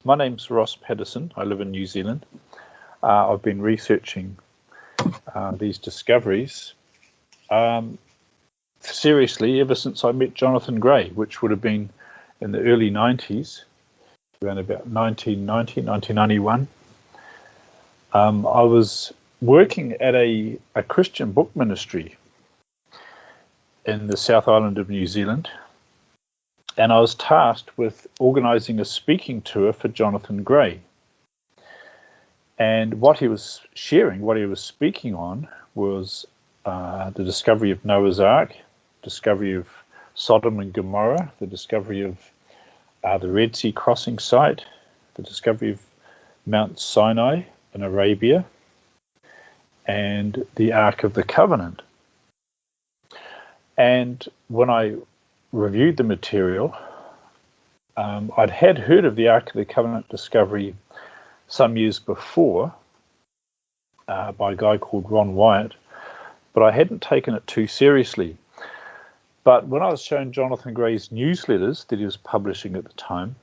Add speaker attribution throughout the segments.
Speaker 1: My name's Ross Patterson. I live in New Zealand. I've been researching these discoveries seriously ever since I met Jonathan Gray, which would have been in the early 90s, around about 1990, 1991. I was working at a Christian book ministry in the South Island of New Zealand, and I was tasked with organising a speaking tour for Jonathan Gray. And what he was sharing, what he was speaking on, was the discovery of Noah's Ark, discovery of Sodom and Gomorrah, the discovery of the Red Sea crossing site, the discovery of Mount Sinai in Arabia, and the Ark of the Covenant. And when I reviewed the material, I'd had heard of the Ark of the Covenant discovery some years before by a guy called Ron Wyatt, but I hadn't taken it too seriously. But when I was shown Jonathan Gray's newsletters that he was publishing at the time,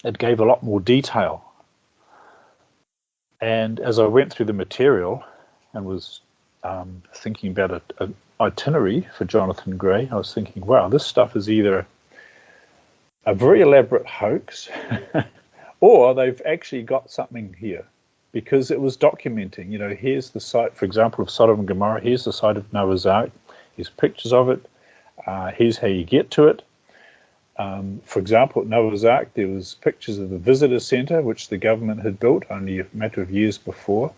Speaker 1: it gave a lot more detail. And as I went through the material and was thinking about an itinerary for Jonathan Gray, I was thinking, wow, this stuff is either a very elaborate hoax or they've actually got something here, because it was documenting, here's the site, for example, of Sodom and Gomorrah, here's the site of Noah's Ark, here's pictures of it, here's how you get to it. For example, at Noah's Ark, there was pictures of the visitor centre, which the government had built only a matter of years before.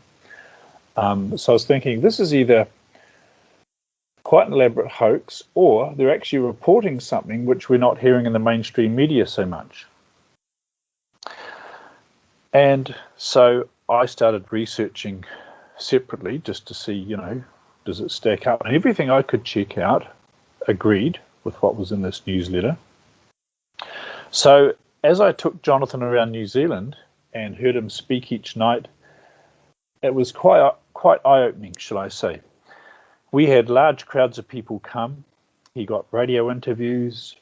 Speaker 1: So I was thinking, this is either quite an elaborate hoax, or they're actually reporting something which we're not hearing in the mainstream media so much. And so I started researching separately just to see, does it stack up? And everything I could check out agreed with what was in this newsletter. So as I took Jonathan around New Zealand and heard him speak each night, it was quite eye-opening, shall I say. We had large crowds of people come. He got radio interviews.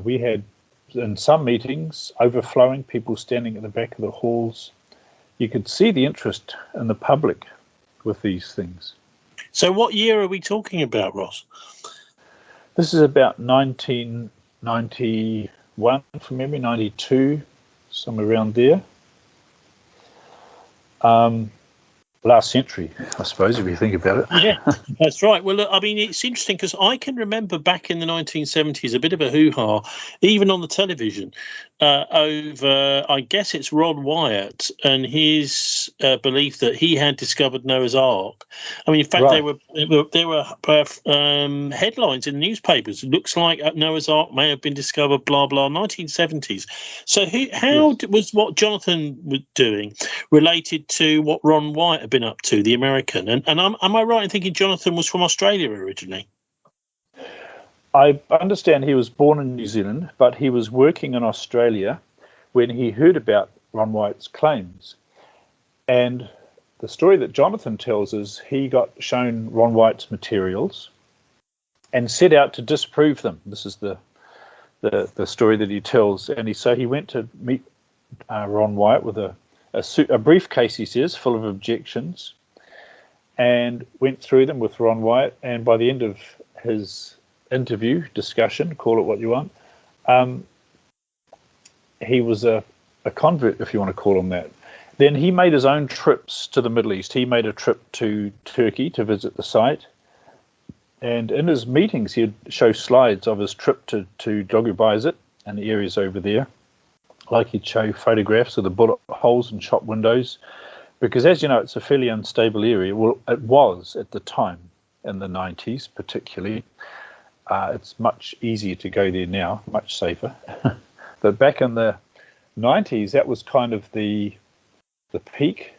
Speaker 1: We had, in some meetings, overflowing, people standing at the back of the halls. You could see the interest in the public with these things.
Speaker 2: So what year are we talking about, Ross?
Speaker 1: This is about 1991, from memory, 92, somewhere around there. Last century, I suppose, if you think about it.
Speaker 2: Yeah, that's right. Well, look, I mean, it's interesting because I can remember back in the 1970s a bit of a hoo-ha, even on the television, over, I guess it's Ron Wyatt and his belief that he had discovered Noah's Ark. I mean, in fact,
Speaker 1: Right.
Speaker 2: there were headlines in the newspapers. Looks like Noah's Ark may have been discovered, blah, blah, 1970s. So how was what Jonathan was doing related to what Ron Wyatt had been up to, the American? And am I right in thinking Jonathan was from Australia originally?
Speaker 1: I understand he was born in New Zealand, but he was working in Australia when he heard about Ron Wyatt's claims. And the story that Jonathan tells is he got shown Ron Wyatt's materials and set out to disprove them. This is the story that he tells. And so he went to meet Ron Wyatt with a briefcase, he says, full of objections, and went through them with Ron Wyatt. And by the end of his interview, discussion, call it what you want, he was a convert, if you want to call him that. Then he made his own trips to the Middle East. He made a trip to Turkey to visit the site. And in his meetings, he'd show slides of his trip to Dogubizit and the areas over there. Like he'd show photographs of the bullet holes and shop windows. Because as you know, it's a fairly unstable area. Well, it was at the time, in the 90s particularly. It's much easier to go there now, much safer. But back in the 90s, that was kind of the peak.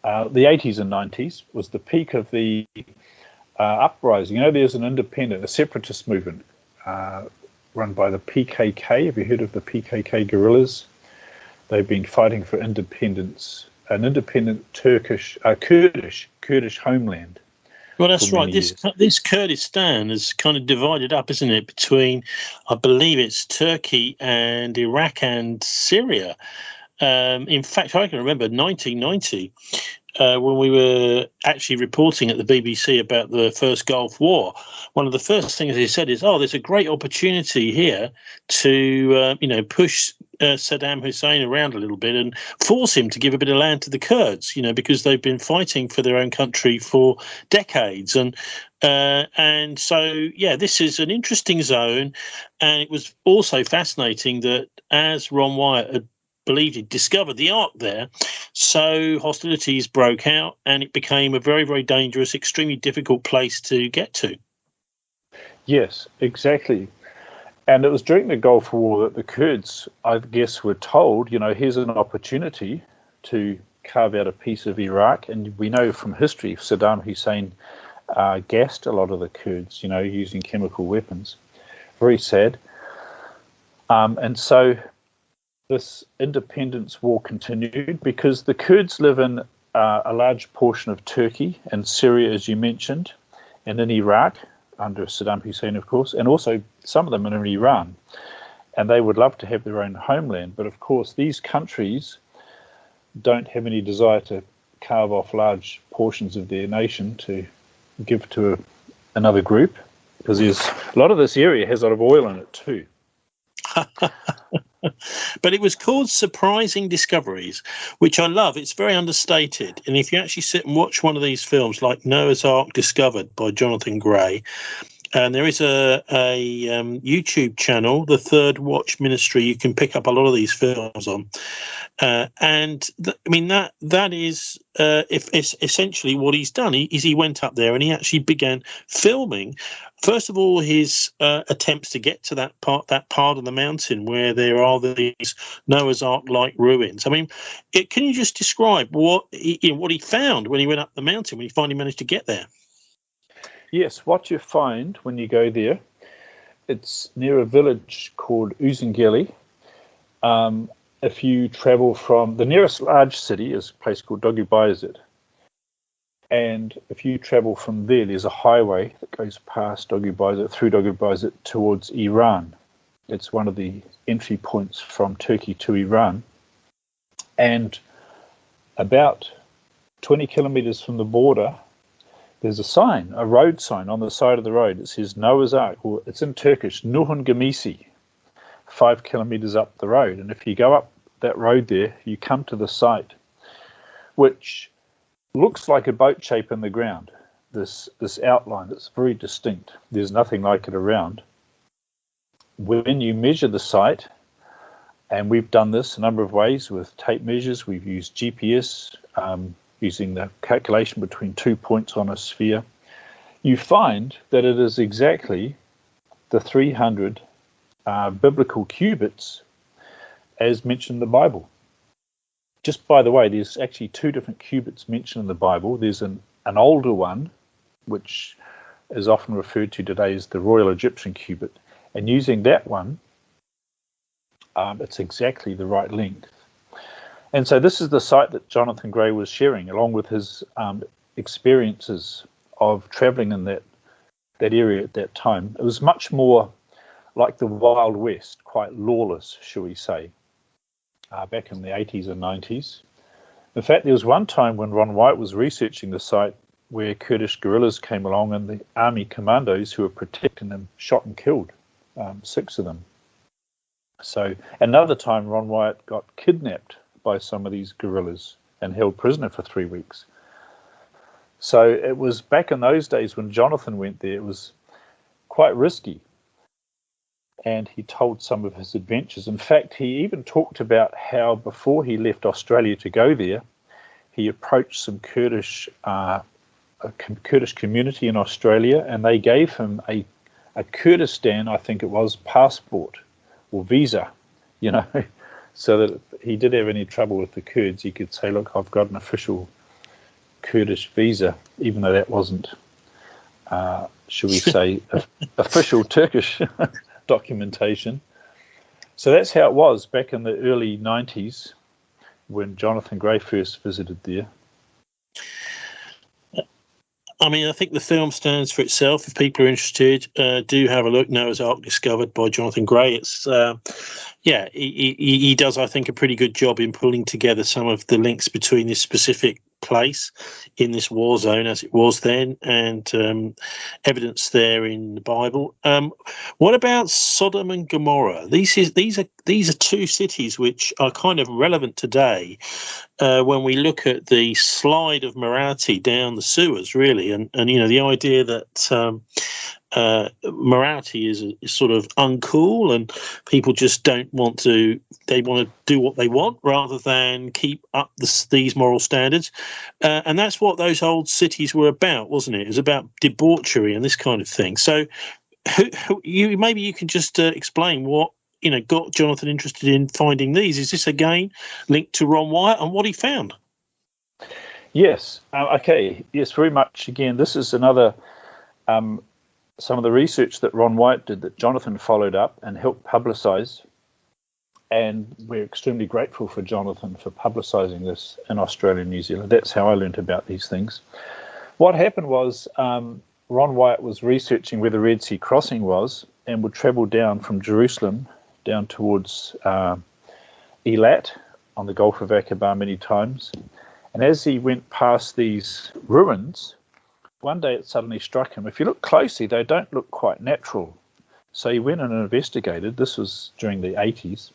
Speaker 1: The 80s and 90s was the peak of the uprising. There's a separatist movement run by the PKK. Have you heard of the PKK guerrillas? They've been fighting for independence, an independent Kurdish homeland
Speaker 2: Well,
Speaker 1: for
Speaker 2: that's right.
Speaker 1: many years.
Speaker 2: This Kurdistan is kind of divided up, isn't it, between, I believe it's Turkey and Iraq and Syria. In fact, I can remember 1990 when we were actually reporting at the BBC about the first Gulf War. One of the first things they said is, "Oh, there's a great opportunity here to, push Saddam Hussein around a little bit and force him to give a bit of land to the Kurds, because they've been fighting for their own country for decades." And so, yeah, this is an interesting zone, and it was also fascinating that as Ron Wyatt had believed he'd discovered the Ark there, so hostilities broke out, and it became a very, very dangerous, extremely difficult place to get to.
Speaker 1: Yes, exactly. And it was during the Gulf War that the Kurds, I guess, were told, here's an opportunity to carve out a piece of Iraq. And we know from history, Saddam Hussein gassed a lot of the Kurds, using chemical weapons. Very sad. And so this independence war continued because the Kurds live in a large portion of Turkey and Syria, as you mentioned, and in Iraq, under Saddam Hussein, of course, and also some of them in Iran. And they would love to have their own homeland. But of course, these countries don't have any desire to carve off large portions of their nation to give to another group, because a lot of this area has a lot of oil in it too.
Speaker 2: But it was called Surprising Discoveries, which I love. It's very understated. And if you actually sit and watch one of these films like Noah's Ark Discovered by Jonathan Gray, and there is a YouTube channel, The Third Watch Ministry, you can pick up a lot of these films on. That is if it's essentially what he's done. He went up there and he actually began filming, first of all, his attempts to get to that part of the mountain where there are these Noah's Ark-like ruins. I mean, can you just describe what he found when he went up the mountain, when he finally managed to get there?
Speaker 1: Yes, what you find when you go there, it's near a village called Uzungeli. If you travel from the nearest large city is a place called Dogubazit. And if you travel from there, there's a highway that goes past Dogubazit, through Dogubazit towards Iran. It's one of the entry points from Turkey to Iran. And about 20 kilometers from the border, there's a sign, a road sign on the side of the road. It says Noah's Ark, or it's in Turkish, Nuhun Gemisi, 5 kilometers up the road. And if you go up that road there, you come to the site, which looks like a boat shape in the ground. This outline, it's very distinct. There's nothing like it around. When you measure the site, and we've done this a number of ways with tape measures, we've used GPS, using the calculation between 2 points on a sphere, you find that it is exactly the 300 biblical cubits as mentioned in the Bible. Just by the way, there's actually 2 different cubits mentioned in the Bible. There's an older one, which is often referred to today as the Royal Egyptian cubit. And using that one, it's exactly the right length. And so this is the site that Jonathan Gray was sharing, along with his experiences of traveling in that area at that time. It was much more like the Wild West, quite lawless, shall we say, back in the 80s and 90s. In fact, there was one time when Ron Wyatt was researching the site where Kurdish guerrillas came along and the army commandos who were protecting them shot and killed 6 of them. So another time Ron Wyatt got kidnapped by some of these guerrillas and held prisoner for 3 weeks. So it was back in those days when Jonathan went there, it was quite risky. And he told some of his adventures. In fact, he even talked about how before he left Australia to go there, he approached some Kurdish community in Australia, and they gave him a Kurdistan, I think it was, passport or visa, so that if he did have any trouble with the Kurds, he could say, look, I've got an official Kurdish visa, even though that wasn't, shall we say, official Turkish documentation. So that's how it was back in the early 90s when Jonathan Gray first visited there.
Speaker 2: I mean, I think the film stands for itself. If people are interested, do have a look. Noah's Ark Discovered by Jonathan Gray. It's he does, I think, a pretty good job in pulling together some of the links between this specific place in this war zone as it was then, and evidence there in the Bible. What about Sodom and Gomorrah? These are two cities which are kind of relevant today when we look at the slide of morality down the sewers, really, and the idea that morality is sort of uncool, and people just don't want to. They want to do what they want rather than keep up these moral standards, and that's what those old cities were about, wasn't it? It was about debauchery and this kind of thing. So, maybe you can just explain what got Jonathan interested in finding these. Is this again linked to Ron Wyatt and what he found?
Speaker 1: Yes. Okay. Yes, very much. Again, this is another. Some of the research that Ron Wyatt did that Jonathan followed up and helped publicise, and we're extremely grateful for Jonathan for publicising this in Australia and New Zealand. That's how I learnt about these things. What happened was Ron Wyatt was researching where the Red Sea crossing was and would travel down from Jerusalem down towards Eilat on the Gulf of Aqaba many times. And as he went past these ruins, one day it suddenly struck him. If you look closely, they don't look quite natural. So he went and investigated. This was during the 80s.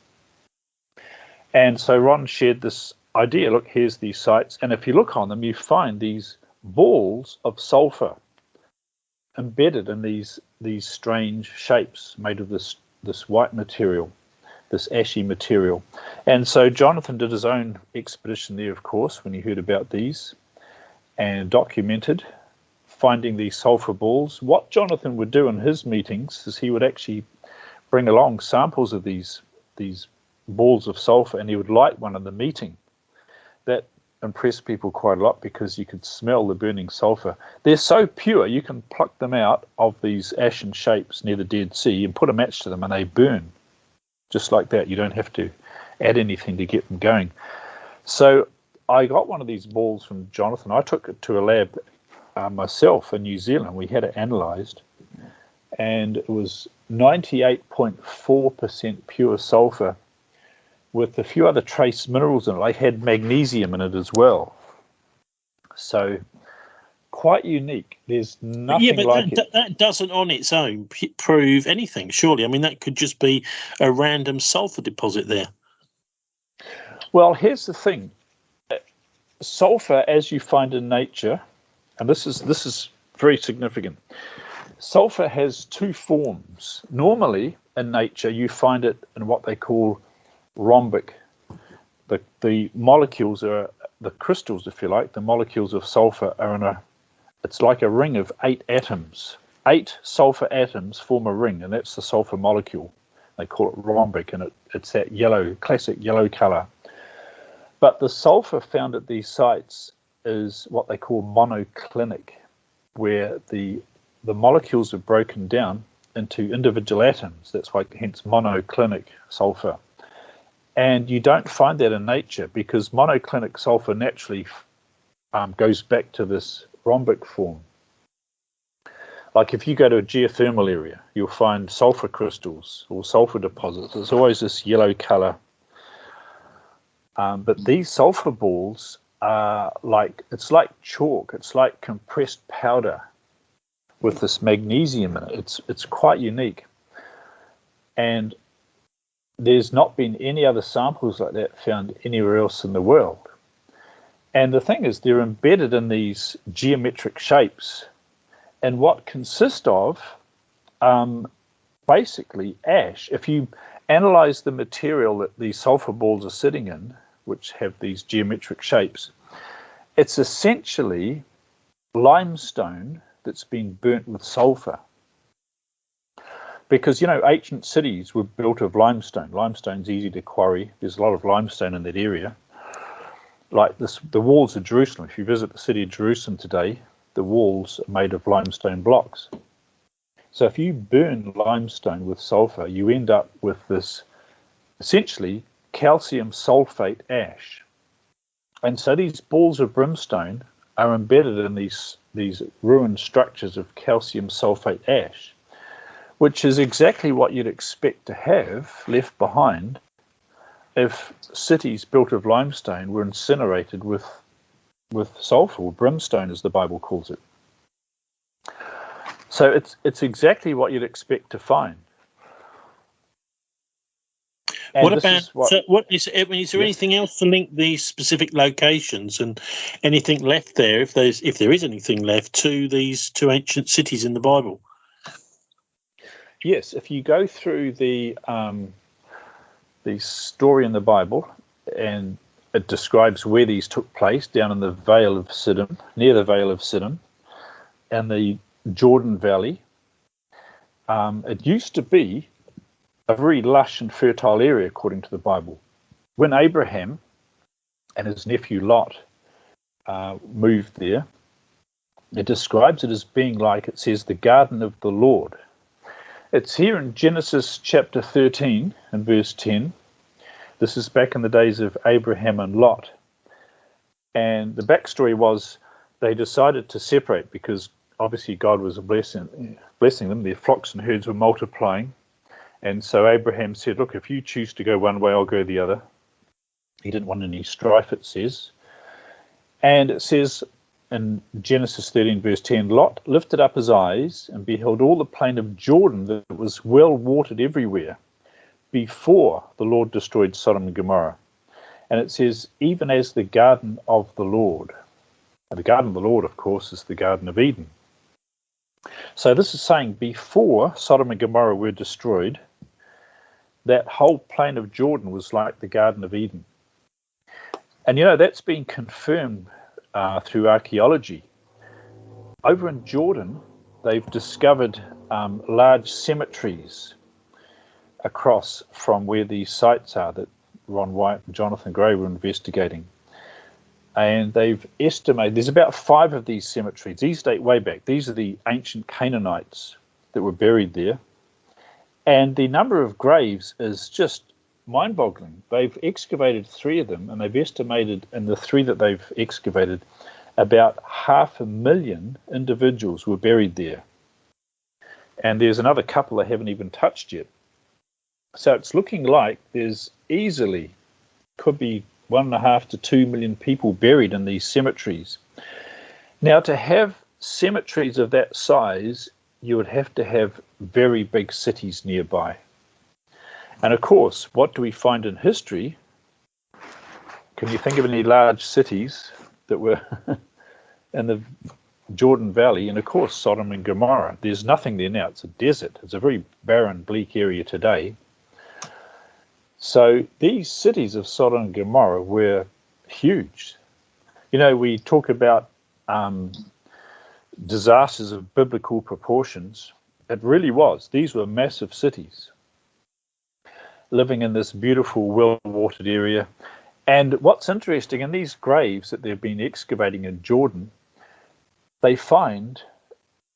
Speaker 1: And so Ron shared this idea. Look, here's these sites. And if you look on them, you find these balls of sulphur embedded in these strange shapes made of this white material, this ashy material. And so Jonathan did his own expedition there, of course, when he heard about these, and documented finding these sulphur balls. What Jonathan would do in his meetings is he would actually bring along samples of these balls of sulphur, and he would light one in the meeting. That impressed people quite a lot because you could smell the burning sulphur. They're so pure, you can pluck them out of these ashen shapes near the Dead Sea and put a match to them and they burn just like that. You don't have to add anything to get them going. So I got one of these balls from Jonathan. I took it to a lab myself in New Zealand. We had it analysed, and it was 98.4% pure sulphur with a few other trace minerals in it. I had magnesium in it as well. So quite unique. There's nothing like it.
Speaker 2: That doesn't on its own prove anything, surely. I mean, that could just be a random sulphur deposit there.
Speaker 1: Well, here's the thing. Sulphur, as you find in nature, and this is very significant. Sulphur has two forms. Normally in nature, you find it in what they call rhombic. The molecules are the crystals, if you like. The molecules of sulphur are it's like a ring of 8 atoms. 8 sulphur atoms form a ring, and that's the sulphur molecule. They call it rhombic, and it's that classic yellow color. But the sulphur found at these sites is what they call monoclinic, where the molecules are broken down into individual atoms. That's why, hence monoclinic sulphur. And you don't find that in nature because monoclinic sulphur naturally goes back to this rhombic form. Like if you go to a geothermal area, you'll find sulphur crystals or sulphur deposits. There's always this yellow color. But these sulphur balls are it's like chalk. It's like compressed powder with this magnesium in it. It's quite unique. And there's not been any other samples like that found anywhere else in the world. And the thing is, they're embedded in these geometric shapes, and what consist of basically ash. If you analyze the material that these sulphur balls are sitting in, which have these geometric shapes, it's essentially limestone that's been burnt with sulphur. Because, ancient cities were built of limestone. Limestone's easy to quarry. There's a lot of limestone in that area. Like the walls of Jerusalem. If you visit the city of Jerusalem today, the walls are made of limestone blocks. So if you burn limestone with sulphur, you end up with this essentially calcium sulfate ash. And so these balls of brimstone are embedded in these these ruined structures of calcium sulfate ash, which is exactly what you'd expect to have left behind if cities built of limestone were incinerated with sulfur, or brimstone as the Bible calls it. So it's exactly what you'd expect to find. And
Speaker 2: what about is there anything else to link these specific locations and anything left there, if there is anything left, to these two ancient cities in the Bible?
Speaker 1: Yes, if you go through the story in the Bible, and it describes where these took place, down in the Vale of Siddim, near the Vale of Siddim, and the Jordan Valley. It used to be a very lush and fertile area, according to the Bible. When Abraham and his nephew Lot moved there, it describes it as being like, it says, the garden of the Lord. It's here in Genesis chapter 13 and verse 10. This is back in the days of Abraham and Lot. And the backstory was they decided to separate because obviously God was blessing them. Their flocks and herds were multiplying. And so Abraham said, look, if you choose to go one way, I'll go the other. He didn't want any strife, it says. And it says in Genesis 13, verse 10, Lot lifted up his eyes and beheld all the plain of Jordan that was well watered everywhere before the Lord destroyed Sodom and Gomorrah. And it says, even as the garden of the Lord. And the garden of the Lord, of course, is the Garden of Eden. So this is saying before Sodom and Gomorrah were destroyed, that whole plain of Jordan was like the Garden of Eden. And that's been confirmed through archaeology. Over in Jordan, they've discovered large cemeteries across from where these sites are that Ron Wyatt and Jonathan Gray were investigating. And they've estimated there's about 5 of these cemeteries. These date way back. These are the ancient Canaanites that were buried there. And the number of graves is just mind-boggling. They've excavated 3 of them, and they've estimated in the 3 that they've excavated about 500,000 individuals were buried there. And there's another couple they haven't even touched yet. So it's looking like there's easily, could be 1.5 to 2 million people buried in these cemeteries. Now, to have cemeteries of that size, you would have to have very big cities nearby. And of course, what do we find in history? Can you think of any large cities that were in the Jordan Valley? And of course, Sodom and Gomorrah. There's nothing there now. It's a desert. It's a very barren, bleak area today. So these cities of Sodom and Gomorrah were huge. We talk about disasters of biblical proportions. It really was. These were massive cities living in this beautiful, well-watered area. And what's interesting, in these graves that they've been excavating in Jordan, they find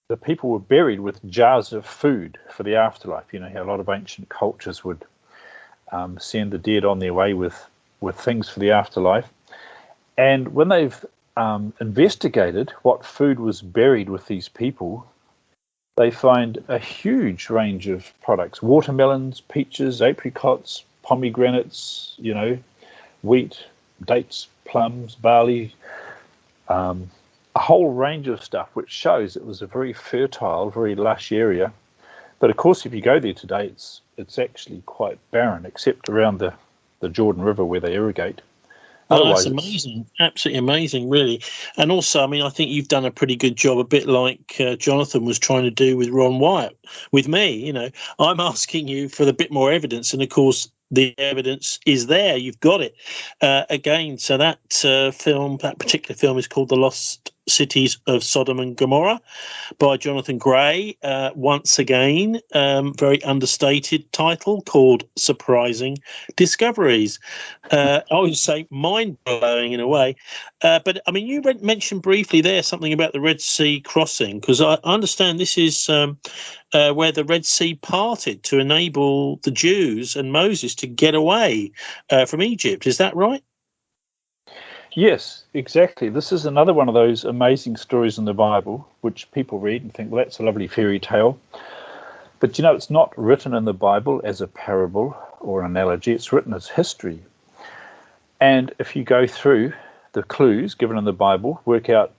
Speaker 1: the people were buried with jars of food for the afterlife. How a lot of ancient cultures would send the dead on their way with things for the afterlife. And when they've investigated what food was buried with these people, they find a huge range of products: watermelons, peaches, apricots, pomegranates, wheat, dates, plums, barley, a whole range of stuff, which shows it was a very fertile, very lush area. But of course, if you go there today, it's actually quite barren, except around the Jordan River where they irrigate.
Speaker 2: That's amazing, absolutely amazing, really. And also, I think you've done a pretty good job, a bit like Jonathan was trying to do with Ron Wyatt, with me. I'm asking you for the bit more evidence, and of course, the evidence is there. You've got it. Again, so that particular film is called The Lost Cities of Sodom and Gomorrah by Jonathan Gray. Once again, very understated title called Surprising Discoveries. I would say mind-blowing in a way. But you mentioned briefly there something about the Red Sea crossing, because I understand this is where the Red Sea parted to enable the Jews and Moses to get away from Egypt. Is that right?
Speaker 1: Yes, exactly. This is another one of those amazing stories in the Bible, which people read and think, well, that's a lovely fairy tale. But it's not written in the Bible as a parable or an analogy. It's written as history. And if you go through the clues given in the Bible, work out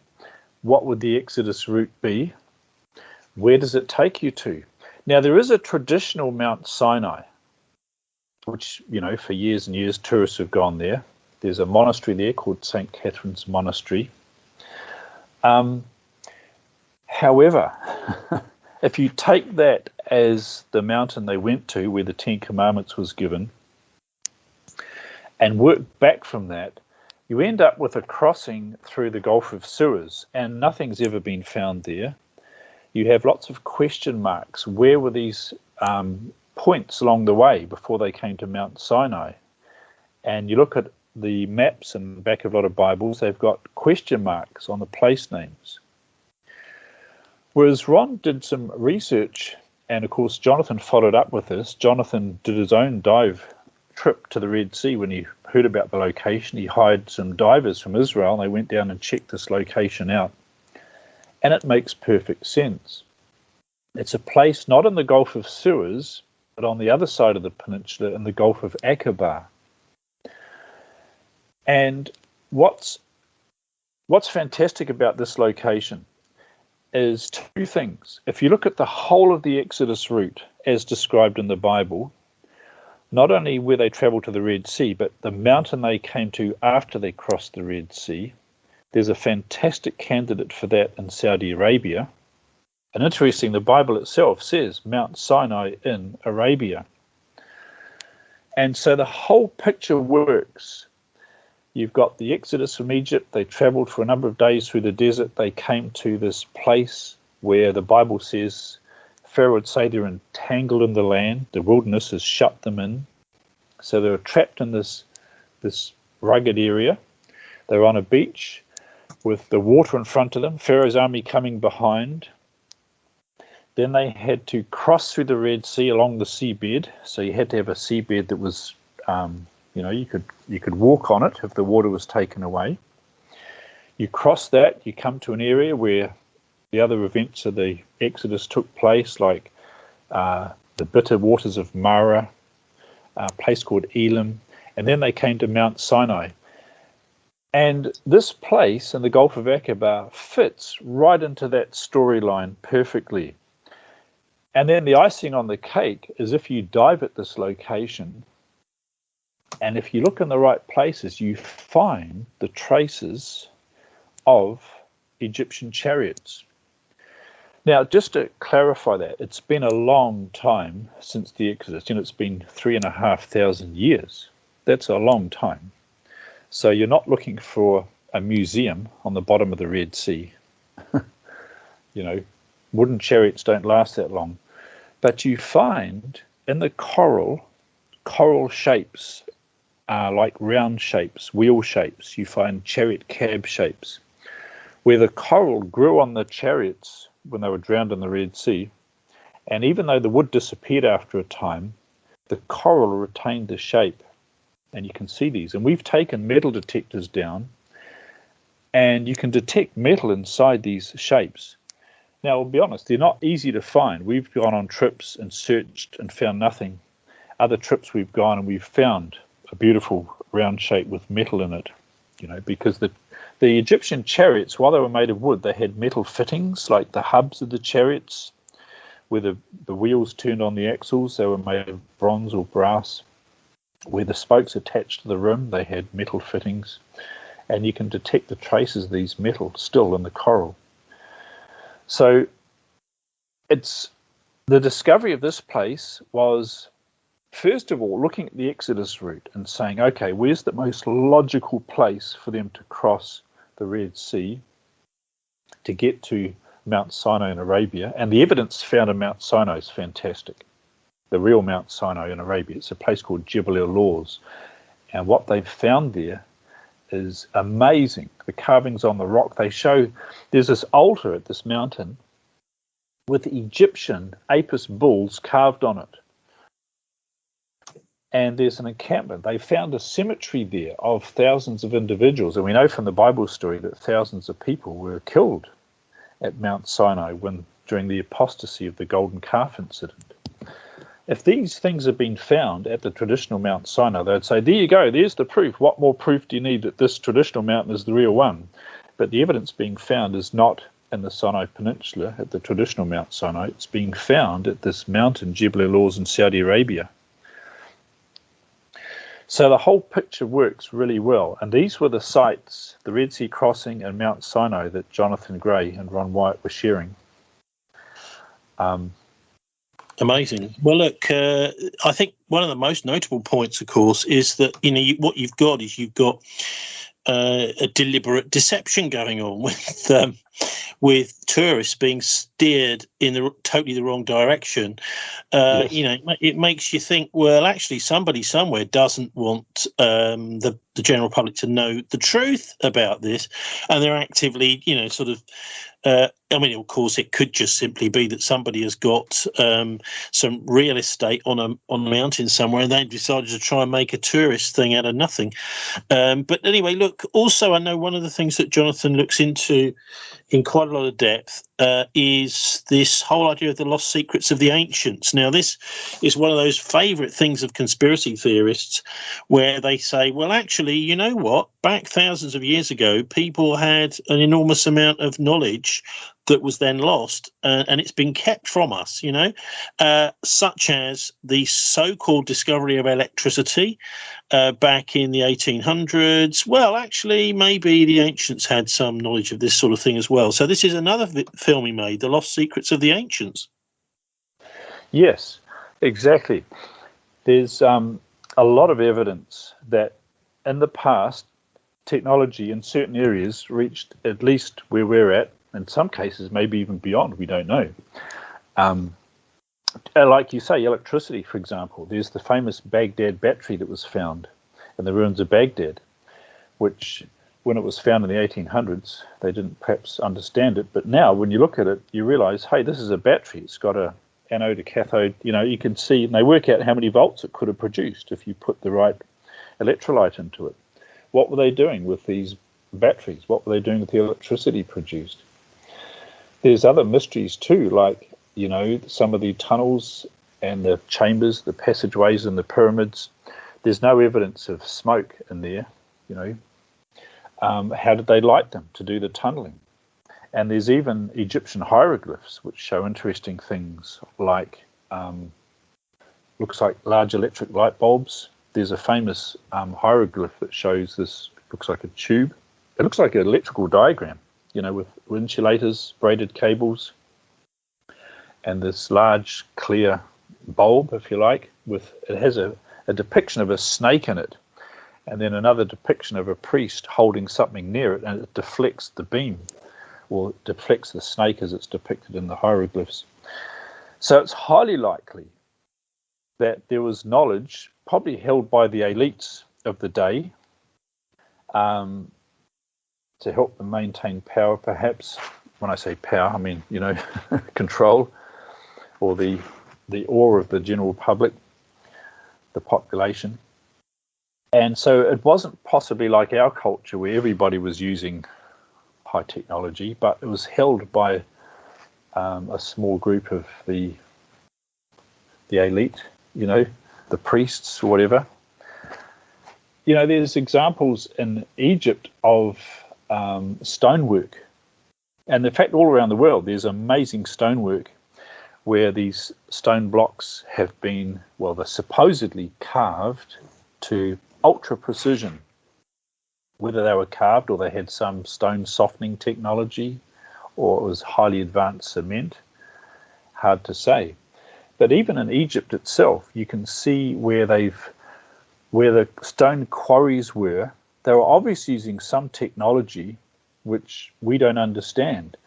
Speaker 1: what would the Exodus route be, where does it take you to? Now, there is a traditional Mount Sinai, which, for years and years, tourists have gone there. There's a monastery there called St. Catherine's Monastery. However, if you take that as the mountain they went to where the Ten Commandments was given and work back from that, you end up with a crossing through the Gulf of Suez, and nothing's ever been found there. You have lots of question marks. Where were these points along the way before they came to Mount Sinai? And you look at the maps in the back of a lot of Bibles, they've got question marks on the place names. Whereas Ron did some research, and of course Jonathan followed up with this. Jonathan did his own dive trip to the Red Sea when he heard about the location. He hired some divers from Israel, and they went down and checked this location out. And it makes perfect sense. It's a place not in the Gulf of Suez, but on the other side of the peninsula in the Gulf of Aqaba. And what's fantastic about this location is two things. If you look at the whole of the Exodus route as described in the Bible, not only where they traveled to the Red Sea, but the mountain they came to after they crossed the Red Sea, there's a fantastic candidate for that in Saudi Arabia. And interesting, the Bible itself says Mount Sinai in Arabia. And so the whole picture works. You've got the Exodus from Egypt. They traveled for a number of days through the desert. They came to this place where the Bible says Pharaoh would say they're entangled in the land. The wilderness has shut them in. So they were trapped in this rugged area. They were on a beach with the water in front of them, Pharaoh's army coming behind. Then they had to cross through the Red Sea along the seabed. So you had to have a seabed that was you could walk on it if the water was taken away. You cross that, you come to an area where the other events of the Exodus took place, like the bitter waters of Marah, a place called Elim, and then they came to Mount Sinai. And this place in the Gulf of Aqaba fits right into that storyline perfectly. And then the icing on the cake is if you dive at this location, and if you look in the right places, you find the traces of Egyptian chariots. Now, just to clarify that, it's been a long time since the Exodus. It's been 3,500 years. That's a long time. So you're not looking for a museum on the bottom of the Red Sea. Wooden chariots don't last that long. But you find in the coral shapes, like round shapes, wheel shapes. You find chariot cab shapes, where the coral grew on the chariots when they were drowned in the Red Sea. And even though the wood disappeared after a time, the coral retained the shape. And you can see these. And we've taken metal detectors down, and you can detect metal inside these shapes. Now, I'll be honest, they're not easy to find. We've gone on trips and searched and found nothing. Other trips we've gone and we've found a beautiful round shape with metal in it, because the Egyptian chariots, while they were made of wood, they had metal fittings, like the hubs of the chariots, where the wheels turned on the axles. They were made of bronze or brass. Where the spokes attached to the rim, they had metal fittings. And you can detect the traces of these metal still in the coral. So it's the discovery of this place was, first of all, looking at the Exodus route and saying, okay, where's the most logical place for them to cross the Red Sea to get to Mount Sinai in Arabia? And the evidence found in Mount Sinai is fantastic. The real Mount Sinai in Arabia. It's a place called Jebel el-Lawz. And what they've found there is amazing. The carvings on the rock, they show there's this altar at this mountain with Egyptian Apis bulls carved on it. and there's an encampment. They found a cemetery there of thousands of individuals, and we know from the Bible story that thousands of people were killed at Mount Sinai during the apostasy of the golden calf incident. If these things had been found at the traditional Mount Sinai, they'd say, there you go, there's the proof. What more proof do you need that this traditional mountain is the real one? But the evidence being found is not in the Sinai Peninsula, at the traditional Mount Sinai. It's being found at this mountain, Jebel el-Lawz in Saudi Arabia. So the whole picture works really well. And these were the sites, the Red Sea crossing and Mount Sinai, that Jonathan Gray and Ron Wyatt were sharing.
Speaker 2: Amazing. Well, look, I think one of the most notable points, of course, is that what you've got is a deliberate deception going on with tourists being steered in totally the wrong direction.
Speaker 1: Yes.
Speaker 2: It makes you think, well, actually, somebody somewhere doesn't want the general public to know the truth about this, and they're actively, of course, it could just simply be that somebody has got some real estate on a mountain somewhere, and they've decided to try and make a tourist thing out of nothing. But anyway, look, also, I know one of the things that Jonathan looks into in quite a lot of depth is this whole idea of the lost secrets of the ancients. Now, this is one of those favourite things of conspiracy theorists, where they say, well, actually, you know what? Back thousands of years ago, people had an enormous amount of knowledge that was then lost, and it's been kept from us, such as the so-called discovery of electricity back in the 1800s. Well, actually, maybe the ancients had some knowledge of this sort of thing as well. So this is another film he made, The Lost Secrets of the Ancients.
Speaker 1: Yes, exactly. There's a lot of evidence that in the past, technology in certain areas reached at least where we're at, in some cases maybe even beyond, we don't know. Like you say, electricity, for example. There's the famous Baghdad battery that was found in the ruins of Baghdad, which when it was found in the 1800s, they didn't perhaps understand it. But now when you look at it, you realize, hey, this is a battery. It's got a anode, a cathode. You can see, and they work out how many volts it could have produced if you put the right electrolyte into it. What were they doing with these batteries? What were they doing with the electricity produced? There's other mysteries too, like, some of the tunnels and the chambers, the passageways and the pyramids. There's no evidence of smoke in there, How did they light them to do the tunneling? And there's even Egyptian hieroglyphs which show interesting things like, looks like large electric light bulbs. There's a famous hieroglyph that shows this, looks like a tube. It looks like an electrical diagram, with insulators, braided cables, and this large clear bulb, if you like, it has a depiction of a snake in it, and then another depiction of a priest holding something near it, and it deflects the beam, or deflects the snake as it's depicted in the hieroglyphs. So it's highly likely that there was knowledge, probably held by the elites of the day, to help them maintain power, perhaps. When I say power, I mean, control, or the awe of the general public, the population. And so it wasn't possibly like our culture where everybody was using high technology, but it was held by a small group of the elite, the priests or whatever. There's examples in Egypt of stonework, and in fact all around the world there's amazing stonework where these stone blocks have been, they're supposedly carved to ultra precision. Whether they were carved or they had some stone softening technology or it was highly advanced cement, hard to say. But even in Egypt itself, you can see where the stone quarries were. They were obviously using some technology which we don't understand.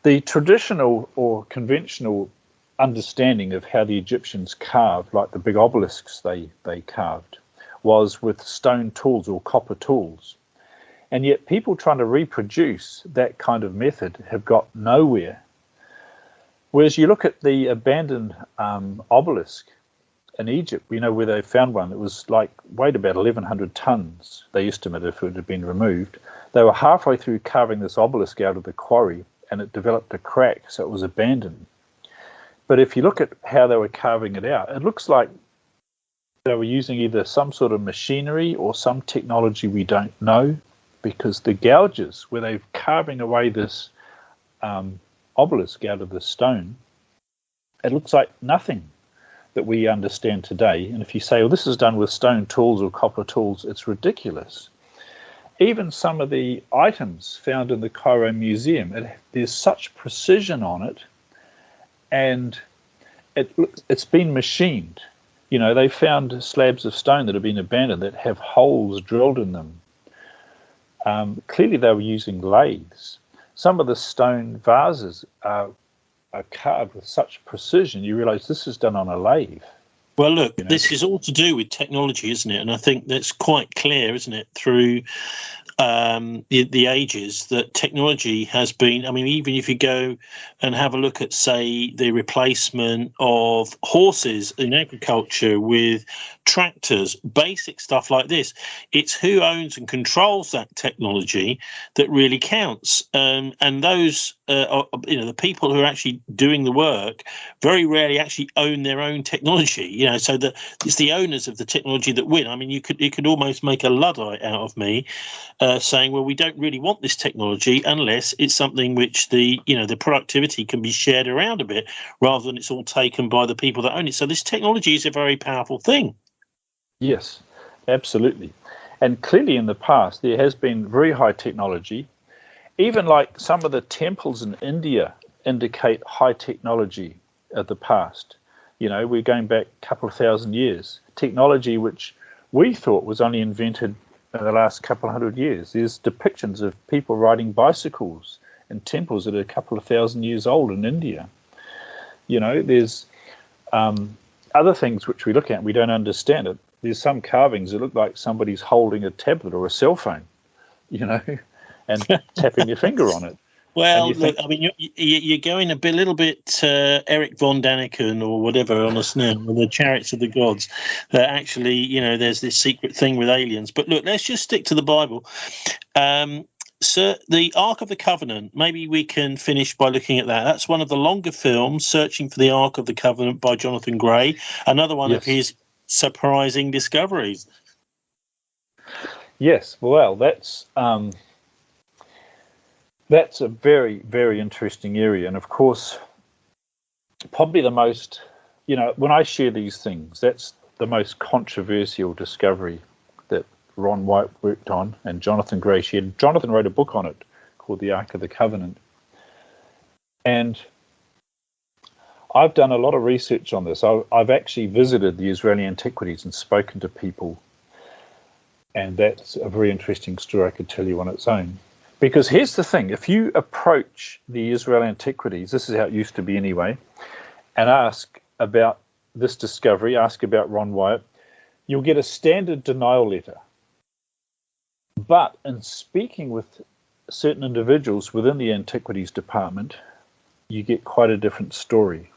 Speaker 1: The traditional or conventional understanding of how the Egyptians carved, like the big obelisks they carved, was with stone tools or copper tools. And yet people trying to reproduce that kind of method have got nowhere. Whereas you look at the abandoned obelisk in Egypt, we know where they found one. It was like weighed about 1,100 tons, they estimate, if it had been removed. They were halfway through carving this obelisk out of the quarry, and it developed a crack, so it was abandoned. But if you look at how they were carving it out, it looks like they were using either some sort of machinery or some technology we don't know, because the gouges where they're carving away this obelisk out of the stone, it looks like nothing that we understand today. And if you say, well, this is done with stone tools or copper tools, it's ridiculous. Even some of the items found in the Cairo Museum, there's such precision on it, and it's been machined. You know, they found slabs of stone that have been abandoned that have holes drilled in them. Clearly they were using lathes. Some of the stone vases are carved with such precision, you realise this is done on a lathe.
Speaker 2: Well, look, this is all to do with technology, isn't it? And I think that's quite clear, isn't it, through the ages, that technology has been, I mean, even if you go and have a look at, say, the replacement of horses in agriculture with tractors, basic stuff like this, it's who owns and controls that technology that really counts. And those, the people who are actually doing the work very rarely actually own their own technology, so that it's the owners of the technology that win. I mean, you could almost make a Luddite out of me, saying, well, we don't really want this technology unless it's something which the productivity can be shared around a bit, rather than it's all taken by the people that own it. So this technology is a very powerful thing.
Speaker 1: Yes, absolutely. And clearly in the past, there has been very high technology. Even like some of the temples in India indicate high technology of the past. We're going back a couple of thousand years. Technology which we thought was only invented in the last couple of hundred years. There's depictions of people riding bicycles in temples that are a couple of thousand years old in India. There's other things which we look at and we don't understand it. There's some carvings that look like somebody's holding a tablet or a cell phone, and tapping your finger on it.
Speaker 2: Well, look, I mean, you're going a little bit Eric von Daniken or whatever on us now, with the Chariots of the Gods. That actually, there's this secret thing with aliens. But look, let's just stick to the Bible. So the Ark of the Covenant, maybe we can finish by looking at that. That's one of the longer films, Searching for the Ark of the Covenant by Jonathan Gray. Another one of his surprising discoveries.
Speaker 1: Yes, well, that's a very, very interesting area. And of course, probably the most, when I share these things, that's the most controversial discovery that Ron Wyatt worked on and Jonathan Gray shared. Jonathan wrote a book on it called The Ark of the Covenant. And I've done a lot of research on this. I've actually visited the Israeli antiquities and spoken to people. And that's a very interesting story I could tell you on its own. Because here's the thing, if you approach the Israeli antiquities, this is how it used to be anyway, and ask about this discovery, ask about Ron Wyatt, you'll get a standard denial letter. But in speaking with certain individuals within the antiquities department, you get quite a different story.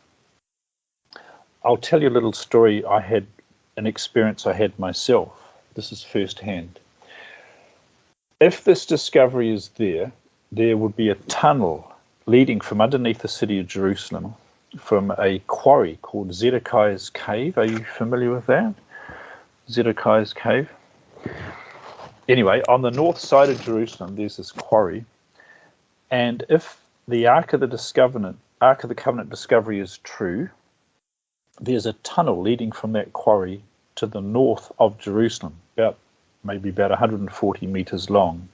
Speaker 1: I'll tell you a little story I had, an experience I had myself. This is firsthand. If this discovery is there would be a tunnel leading from underneath the city of Jerusalem from a quarry called Zedekiah's Cave. Are you familiar with that? Zedekiah's Cave. Anyway, on the north side of Jerusalem, there's this quarry. And if the Ark of the Covenant discovery is true, there's a tunnel leading from that quarry to the north of Jerusalem, maybe about 140 meters long.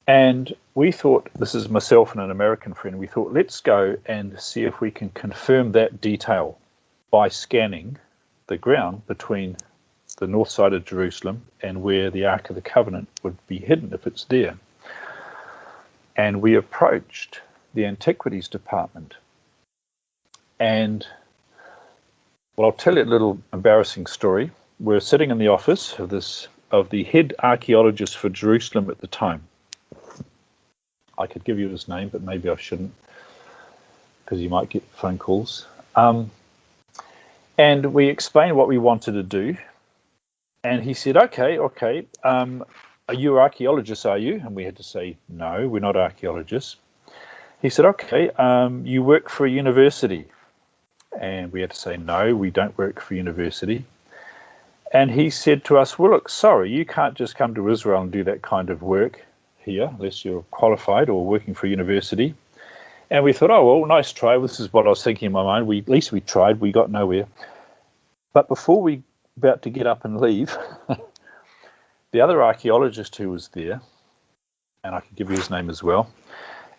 Speaker 1: And we thought, this is myself and an American friend, we thought, let's go and see if we can confirm that detail by scanning the ground between the north side of Jerusalem and where the Ark of the Covenant would be hidden if it's there. And we approached the antiquities department. And, well, I'll tell you a little embarrassing story. We're sitting in the office of the head archaeologist for Jerusalem at the time. I could give you his name, but maybe I shouldn't, because you might get phone calls. And we explained what we wanted to do. And he said, okay. Are you archaeologists, are you? And we had to say, no, we're not archaeologists. He said, okay, you work for a university. And we had to say, no, we don't work for a university. And he said to us, well, look, sorry, you can't just come to Israel and do that kind of work here, unless you're qualified or working for a university. And we thought, oh, well, nice try. This is what I was thinking in my mind. At least we tried. We got nowhere. But before we were about to get up and leave, the other archaeologist who was there, and I can give you his name as well,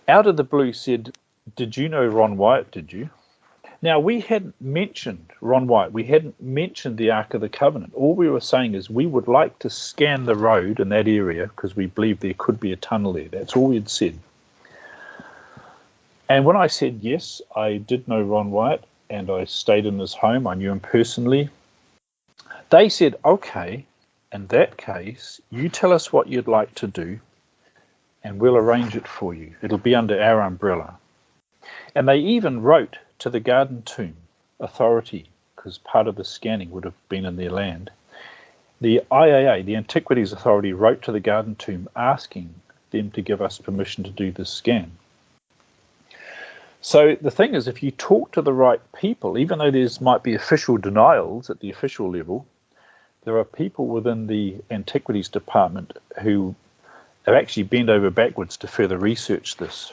Speaker 1: out of the blue said, did you know Ron Wyatt, did you? Now, we hadn't mentioned Ron Wyatt. We hadn't mentioned the Ark of the Covenant. All we were saying is we would like to scan the road in that area because we believe there could be a tunnel there. That's all we had said. And when I said yes, I did know Ron Wyatt, and I stayed in his home. I knew him personally. They said, okay, in that case, you tell us what you'd like to do, and we'll arrange it for you. It'll be under our umbrella. And they even wrote to the Garden Tomb Authority, because part of the scanning would have been in their land. The IAA, the Antiquities Authority, wrote to the Garden Tomb asking them to give us permission to do this scan. So the thing is, if you talk to the right people, even though there might be official denials at the official level, there are people within the Antiquities Department who have actually bent over backwards to further research this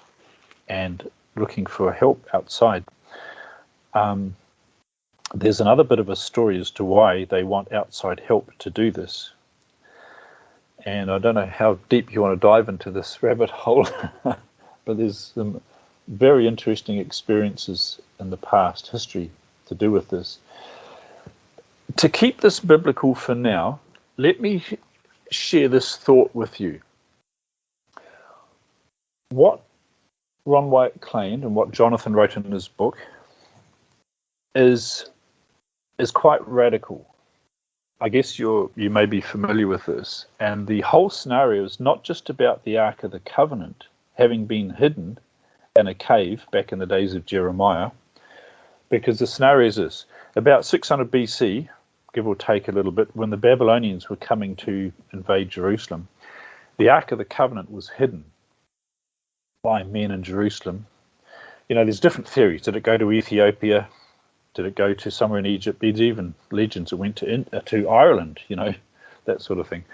Speaker 1: and looking for help outside. There's another bit of a story as to why they want outside help to do this. And I don't know how deep you want to dive into this rabbit hole, but there's some very interesting experiences in the past history to do with this. To keep this biblical for now, let me share this thought with you. What Ron Wyatt claimed and what Jonathan wrote in his book is quite radical. I guess you may be familiar with this. And the whole scenario is not just about the Ark of the Covenant having been hidden in a cave back in the days of Jeremiah, because the scenario is this. About 600 BC, give or take a little bit, when the Babylonians were coming to invade Jerusalem, the Ark of the Covenant was hidden by men in Jerusalem. You know, there's different theories. Did it go to Ethiopia? Did it go to somewhere in Egypt? There's even legends that went to Ireland, you know, that sort of thing.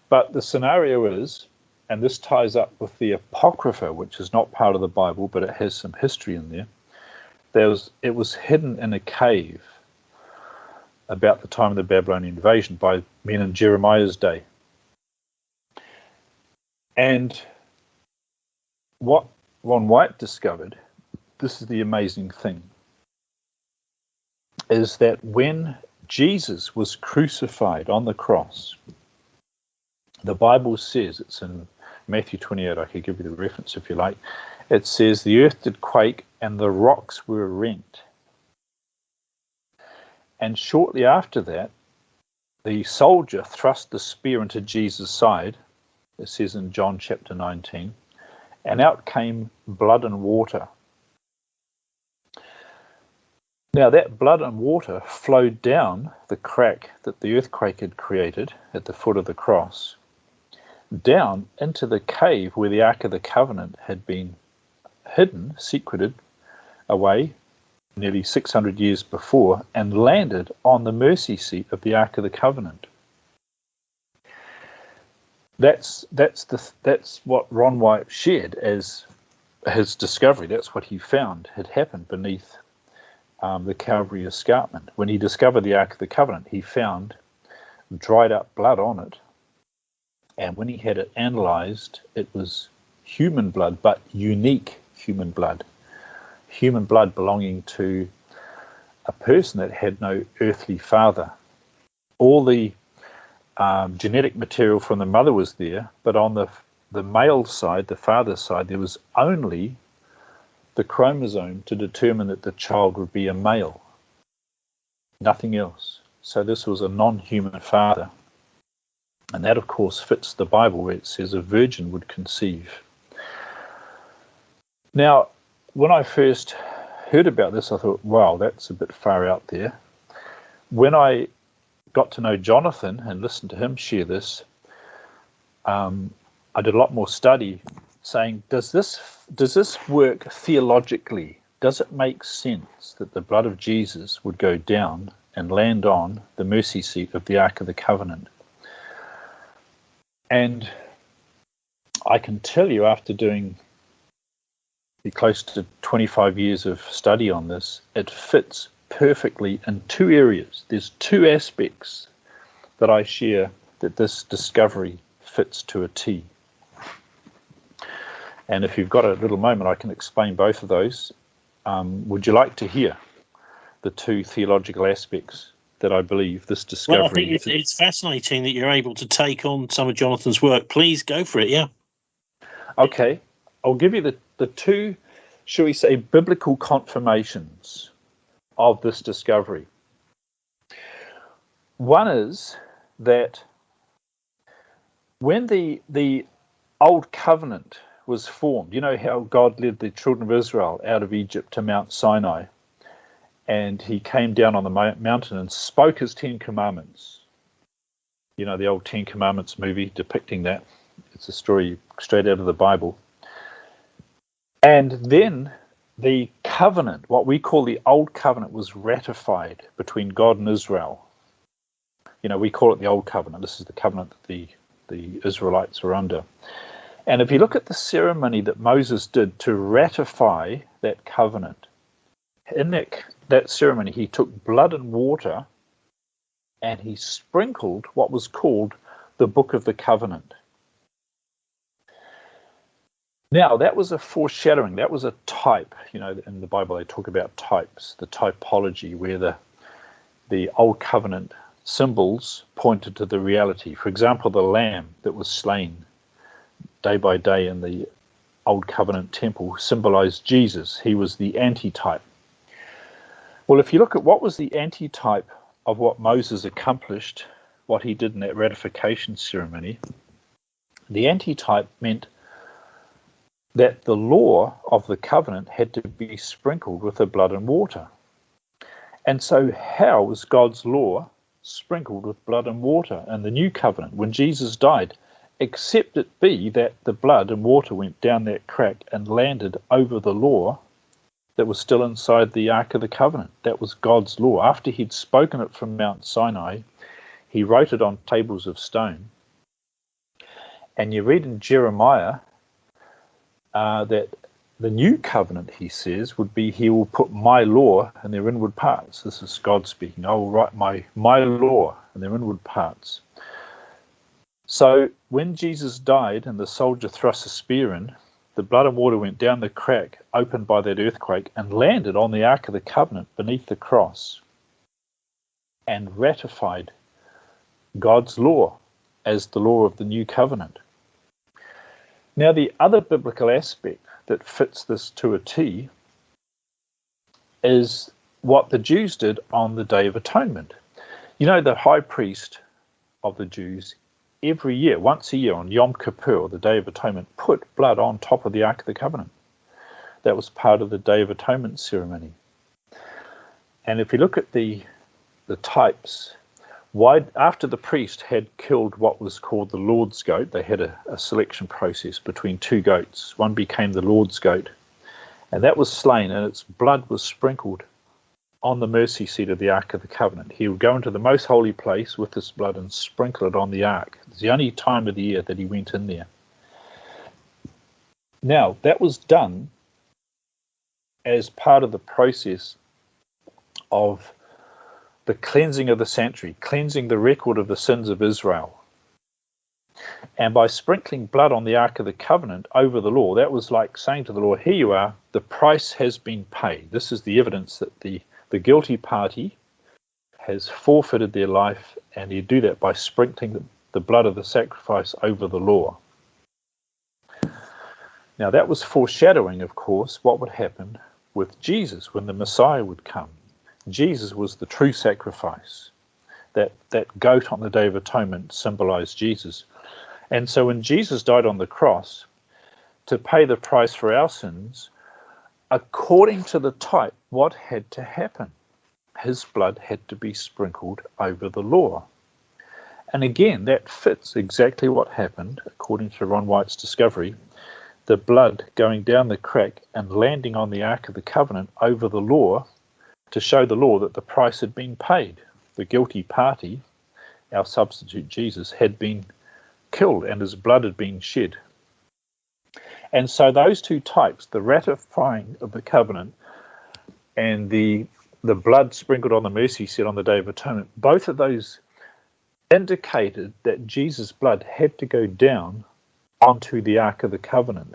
Speaker 1: But the scenario is, and this ties up with the Apocrypha, which is not part of the Bible, but it has some history in there. It was hidden in a cave about the time of the Babylonian invasion by men in Jeremiah's day. And what Ron Wyatt discovered, this is the amazing thing, is that when Jesus was crucified on the cross, the Bible says, it's in Matthew 28, I could give you the reference if you like, it says, the earth did quake and the rocks were rent. And shortly after that, the soldier thrust the spear into Jesus' side, it says in John chapter 19, and out came blood and water. Now that blood and water flowed down the crack that the earthquake had created at the foot of the cross, down into the cave where the Ark of the Covenant had been hidden, secreted away nearly 600 years before, and landed on the mercy seat of the Ark of the Covenant. That's what Ron Wyatt shared as his discovery. That's what he found had happened beneath the Calvary escarpment. When he discovered the Ark of the Covenant, he found dried up blood on it. And when he had it analyzed, it was human blood, but unique human blood. Human blood belonging to a person that had no earthly father. All the genetic material from the mother was there, but on the male side, the father's side, there was only the chromosome to determine that the child would be a male. Nothing else. So this was a non-human father. And that, of course, fits the Bible where it says a virgin would conceive. Now, when I first heard about this, I thought, wow, that's a bit far out there. when I got to know Jonathan and listened to him share this, I did a lot more study saying, does this work theologically? Does it make sense that the blood of Jesus would go down and land on the mercy seat of the Ark of the Covenant? And I can tell you, after doing close to 25 years of study on this, it fits perfectly in two areas. There's two aspects that I share that this discovery fits to a T. And if you've got a little moment, I can explain both of those. Would you like to hear the two theological aspects that I believe this discovery...
Speaker 2: Well, I think it's fascinating that you're able to take on some of Jonathan's work. Please go for it, yeah.
Speaker 1: Okay. I'll give you the two, shall we say, biblical confirmations of this discovery. One is that when the Old Covenant was formed, you know how God led the children of Israel out of Egypt to Mount Sinai, and he came down on the mountain and spoke his 10 commandments. You know, the old 10 Commandments movie depicting that. It's a story straight out of the Bible. And then the covenant, what we call the Old Covenant, was ratified between God and Israel. You know, we call it the Old Covenant. This is the covenant that the Israelites were under. And if you look at the ceremony that Moses did to ratify that covenant, in that ceremony he took blood and water and he sprinkled what was called the Book of the Covenant. Now, that was a foreshadowing. That was a type. You know, in the Bible they talk about types, the typology, where the Old Covenant symbols pointed to the reality. For example, the lamb that was slain day by day in the Old Covenant temple symbolized Jesus. He was the antitype. Well, if you look at what was the antitype of what Moses accomplished, what he did in that ratification ceremony, the antitype meant that the law of the covenant had to be sprinkled with the blood and water. And so how was God's law sprinkled with blood and water in the new covenant when Jesus died? Except it be that the blood and water went down that crack and landed over the law that was still inside the Ark of the Covenant. That was God's law. After he'd spoken it from Mount Sinai, he wrote it on tables of stone. And you read in Jeremiah that the new covenant, he says, would be, he will put my law in their inward parts. This is God speaking. I will write my law in their inward parts. So when Jesus died and the soldier thrust a spear in, the blood and water went down the crack opened by that earthquake and landed on the Ark of the Covenant beneath the cross and ratified God's law as the law of the new covenant. Now, the other biblical aspect that fits this to a T is what the Jews did on the Day of Atonement. You know, the high priest of the Jews, every year, once a year on Yom Kippur, the Day of Atonement, put blood on top of the Ark of the Covenant. That was part of the Day of Atonement ceremony. And if you look at the types, after the priest had killed what was called the Lord's goat, they had a selection process between two goats. One became the Lord's goat, and that was slain, and its blood was sprinkled on the mercy seat of the Ark of the Covenant. He would go into the most holy place with this blood and sprinkle it on the Ark. It's the only time of the year that he went in there. Now, that was done as part of the process of the cleansing of the sanctuary, cleansing the record of the sins of Israel. And by sprinkling blood on the Ark of the Covenant over the law, that was like saying to the law, here you are, the price has been paid. This is the evidence that the guilty party has forfeited their life, and you do that by sprinkling the blood of the sacrifice over the law. Now, that was foreshadowing, of course, what would happen with Jesus when the Messiah would come. Jesus was the true sacrifice. That goat on the Day of Atonement symbolized Jesus. And so when Jesus died on the cross to pay the price for our sins, according to the type, what had to happen? his blood had to be sprinkled over the law. And again, that fits exactly what happened, according to Ron Wyatt's discovery, the blood going down the crack and landing on the Ark of the Covenant over the law to show the law that the price had been paid. The guilty party, our substitute Jesus, had been killed and his blood had been shed. And so those two types, the ratifying of the covenant and the blood sprinkled on the mercy seat on the Day of Atonement, both of those indicated that Jesus' blood had to go down onto the Ark of the Covenant.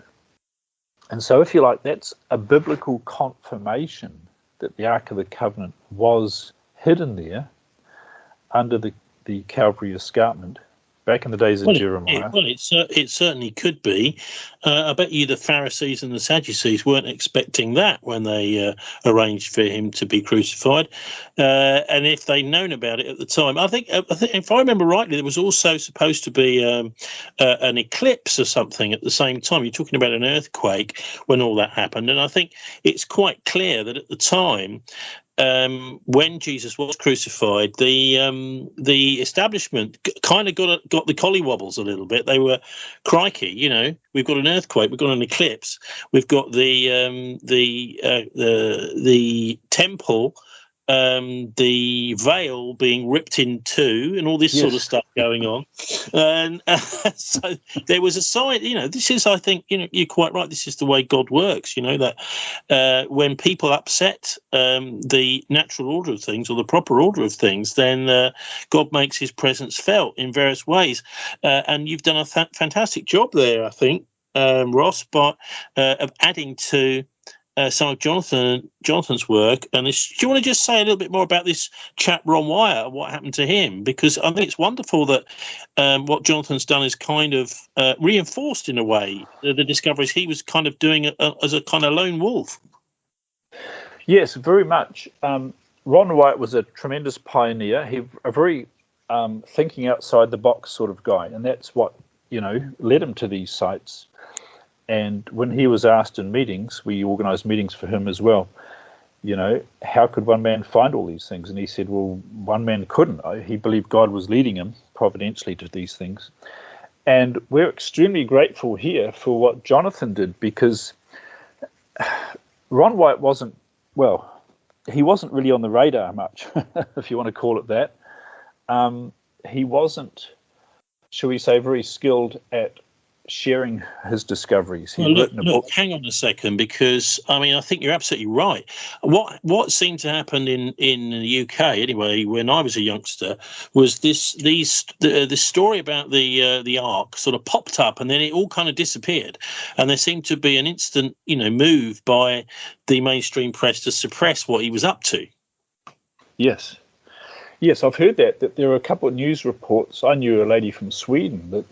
Speaker 1: And so, if you like, that's a biblical confirmation that the Ark of the Covenant was hidden there under the Calvary escarpment back in the days of Jeremiah.
Speaker 2: It certainly could be. I bet you the Pharisees and the Sadducees weren't expecting that when they arranged for him to be crucified. And if they'd known about it at the time, I think if I remember rightly, there was also supposed to be an eclipse or something at the same time. You're talking about an earthquake when all that happened. And I think it's quite clear that at the time, when Jesus was crucified, the establishment kind of got the collywobbles a little bit. They were, crikey, we've got an earthquake, we've got an eclipse, we've got the temple, the veil being ripped in two, and all this sort of stuff going on. And so there was a sign. This is, I think, you're quite right. This is the way God works. That when people upset the natural order of things or the proper order of things, then God makes His presence felt in various ways. And you've done a fantastic job there, I think, Ross, of adding to some of Jonathan's work. And do you want to just say a little bit more about this chap Ron Wyatt and what happened to him? Because I think it's wonderful that what Jonathan's done is kind of reinforced in a way the discoveries he was kind of doing as a kind of lone wolf.
Speaker 1: Yes, very much. Ron Wyatt was a tremendous pioneer. He a very thinking outside the box sort of guy, and that's what led him to these sites. And when he was asked in meetings, we organised meetings for him as well, how could one man find all these things? And he said, well, one man couldn't. He believed God was leading him providentially to these things. And we're extremely grateful here for what Jonathan did, because Ron Wyatt wasn't really on the radar much, if you want to call it that. He wasn't, shall we say, very skilled at sharing his discoveries.
Speaker 2: Look, hang on a second, because I think you're absolutely right. What seemed to happen in the UK anyway, when I was a youngster, was the story about the Ark sort of popped up and then it all kind of disappeared, and there seemed to be an instant move by the mainstream press to suppress what he was up to.
Speaker 1: Yes, I've heard that there are a couple of news reports. I knew a lady from Sweden that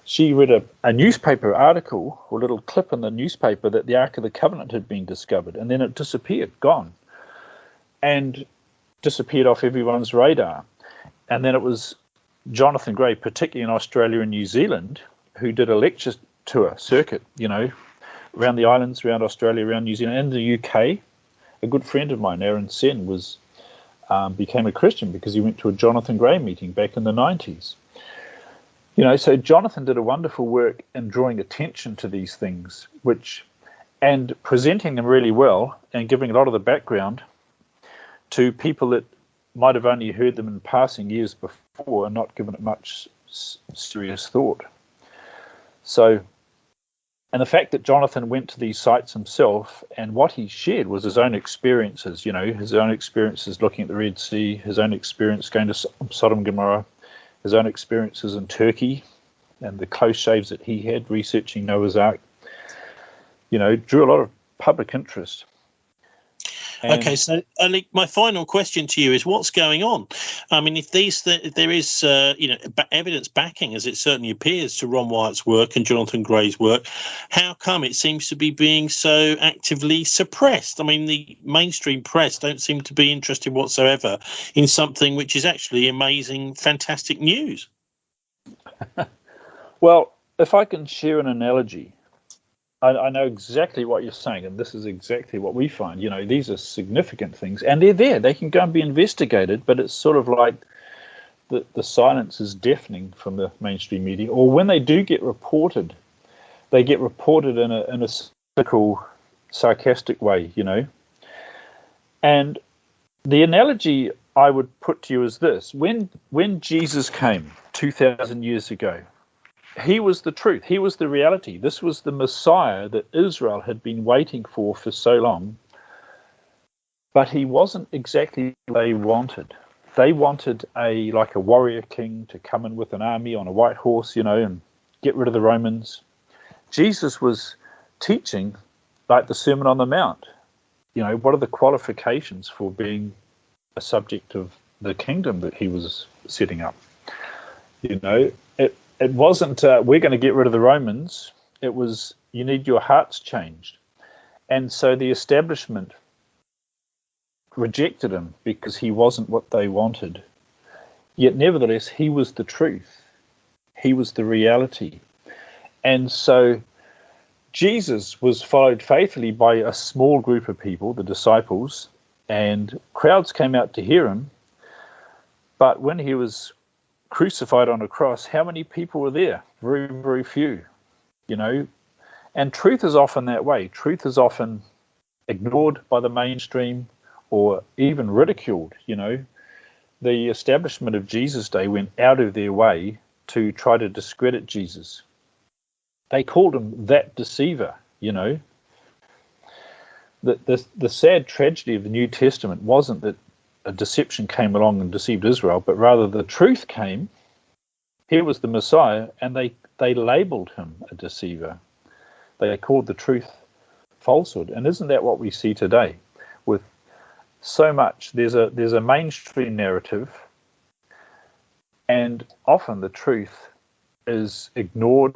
Speaker 1: she read a newspaper article or little clip in the newspaper that the Ark of the Covenant had been discovered, and then it disappeared, gone, and disappeared off everyone's radar. And then it was Jonathan Gray, particularly in Australia and New Zealand, who did a lecture tour circuit, around the islands, around Australia, around New Zealand, and the UK. A good friend of mine, Aaron Sen, became a Christian because he went to a Jonathan Gray meeting back in the 90s. So Jonathan did a wonderful work in drawing attention to these things, and presenting them really well and giving a lot of the background to people that might have only heard them in passing years before and not given it much serious thought. So, and the fact that Jonathan went to these sites himself, and what he shared was his own experiences, his own experiences looking at the Red Sea, his own experience going to Sodom Gomorrah, his own experiences in Turkey and the close shaves that he had researching Noah's Ark, drew a lot of public interest.
Speaker 2: Okay, so my final question to you is, what's going on? If there is evidence backing, as it certainly appears, to Ron Wyatt's work and Jonathan Gray's work, how come it seems to be being so actively suppressed? The mainstream press don't seem to be interested whatsoever in something which is actually amazing, fantastic news.
Speaker 1: Well, if I can share an analogy, I know exactly what you're saying, and this is exactly what we find. These are significant things, and they're there. They can go and be investigated, but it's sort of like the silence is deafening from the mainstream media. Or when they do get reported, they get reported in a cynical, sarcastic way, And the analogy I would put to you is this: when Jesus came 2,000 years ago, he was the truth. He was the reality. This was the Messiah that Israel had been waiting for so long. But he wasn't exactly what they wanted. They wanted a warrior king to come in with an army on a white horse, and get rid of the Romans. Jesus was teaching like the Sermon on the Mount. What are the qualifications for being a subject of the kingdom that he was setting up? It wasn't we're going to get rid of the Romans. It was you need your hearts changed. And so the establishment rejected him because he wasn't what they wanted. Yet nevertheless, he was the truth. He was the reality. And so Jesus was followed faithfully by a small group of people, the disciples, and crowds came out to hear him. But when he was crucified on a cross, how many people were there? Very, very few, And truth is often that way. Truth is often ignored by the mainstream or even ridiculed, The establishment of Jesus' day went out of their way to try to discredit Jesus. They called him that deceiver, The sad tragedy of the New Testament wasn't that a deception came along and deceived Israel, but rather the truth came. He was the Messiah, and they labeled him a deceiver. They called the truth falsehood. And isn't that what we see today? With so much, there's a mainstream narrative, and often the truth is ignored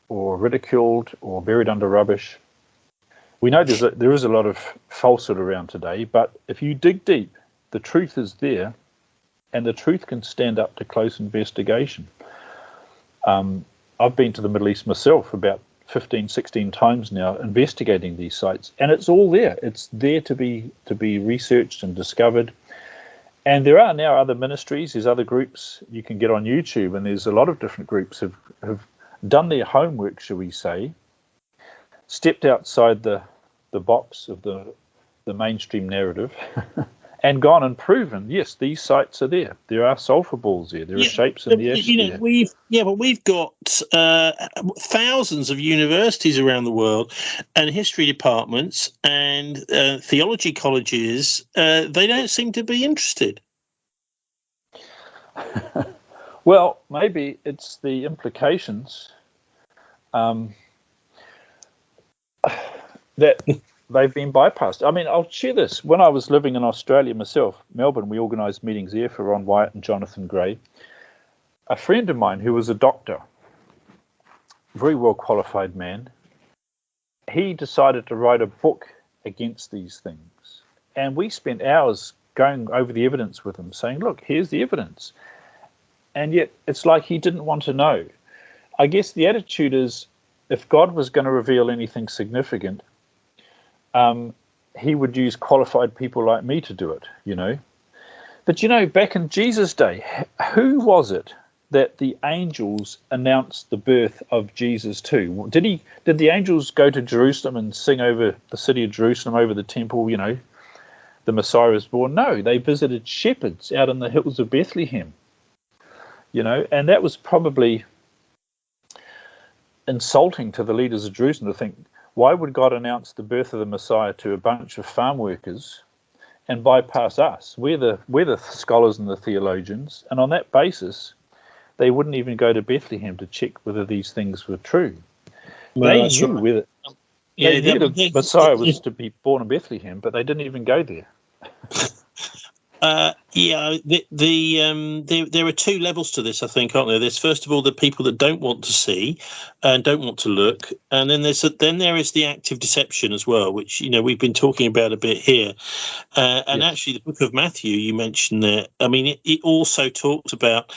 Speaker 1: or ridiculed or buried under rubbish. We know there is a lot of falsehood around today, but if you dig deep, the truth is there, and the truth can stand up to close investigation. I've been to the Middle East myself about 15, 16 times now, investigating these sites, and it's all there. It's there to be researched and discovered. And there are now other ministries, there's other groups you can get on YouTube, and there's a lot of different groups have done their homework, shall we say, stepped outside the box of the mainstream narrative, and gone and proven, yes, these sites are there. There are sulphur balls there. There are shapes in the ash there.
Speaker 2: We've got thousands of universities around the world and history departments and theology colleges. They don't seem to be interested.
Speaker 1: Well, maybe it's the implications that they've been bypassed. I mean, I'll share this. When I was living in Australia myself, Melbourne, we organised meetings there for Ron Wyatt and Jonathan Gray. A friend of mine who was a doctor, very well qualified man, he decided to write a book against these things. And we spent hours going over the evidence with him, saying, look, here's the evidence. And yet it's like he didn't want to know. I guess the attitude is, if God was going to reveal anything significant, he would use qualified people like me to do it, But, back in Jesus' day, who was it that the angels announced the birth of Jesus to? Did the angels go to Jerusalem and sing over the city of Jerusalem, over the temple, the Messiah is born? No, they visited shepherds out in the hills of Bethlehem, and that was probably insulting to the leaders of Jerusalem to think, why would God announce the birth of the Messiah to a bunch of farm workers and bypass us? We're the scholars and the theologians, and on that basis, they wouldn't even go to Bethlehem to check whether these things were true. Well, they knew whether the Messiah was to be born in Bethlehem, but they didn't even go there.
Speaker 2: There are two levels to this, I think, aren't there? There's first of all the people that don't want to see and don't want to look, and then there is the active deception as well, which we've been talking about a bit here. And yes. Actually, the book of Matthew you mentioned there, I mean, it also talks about